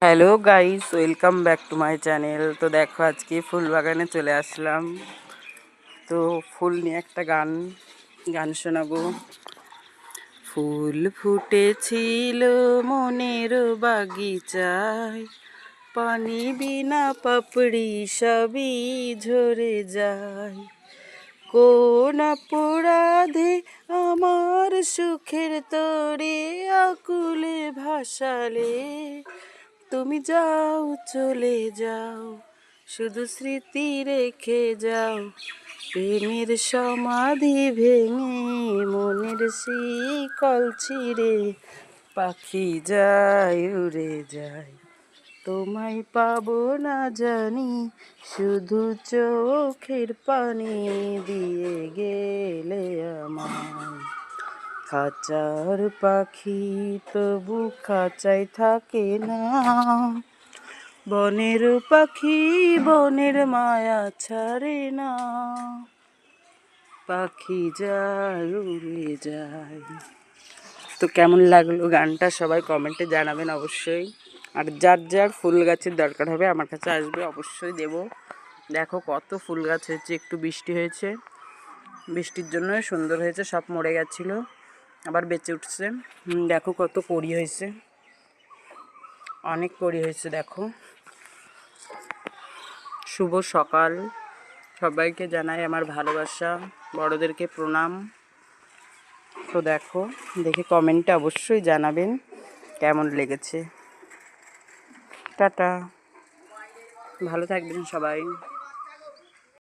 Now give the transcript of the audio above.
Hello guys, welcome back to my channel. তো দেখো, আজকে ফুল বাগানে চলে আসলাম। তো ফুল নিয়ে একটা গান শোনাবো। ফুল ফুটেছিল মনের বাগিচায়, পানি বিনা পাপড়ি সবই ঝরে যায়। কোন অপরাধে আমার সুখের তরে আকুলে ভাসালে, তুমি যাও চলে যাও, শুধু স্মৃতি রেখে যাও। প্রেমের সমাধি ভেঙে মনের শিকল ছিঁড়ে পাখি যায় উড়ে যায়। তোমায় পাবো না জানি, শুধু চোখের পানি দিয়ে গেলে আমায়। খাঁচার পাখি তবু খাঁচায় থাকে না, বনের পাখি বনের মায়া ছাড়ে না। পাখি যায় উড়ে যায়। তো কেমন লাগলো গানটা সবাই কমেন্টে জানাবেন অবশ্যই। আর যার যার ফুল গাছের দরকার হবে আমার কাছে আসবে, অবশ্যই দেব। দেখো কত ফুল গাছ হয়েছে, একটু বৃষ্টি হয়েছে, বৃষ্টির জন্য সুন্দর হয়েছে, সব মরে গেছিলো আবার বেঁচে উঠছে। দেখো কত কড়ি হয়েছে, অনেক কড়ি হয়েছে। দেখো, শুভ সকাল, সবাইকে জানাই আমার ভালোবাসা, বড়দেরকে প্রণাম। তো দেখো, দেখে কমেন্টে অবশ্যই জানাবেন কেমন লেগেছে। টাটা, ভালো থাকবেন সবাই।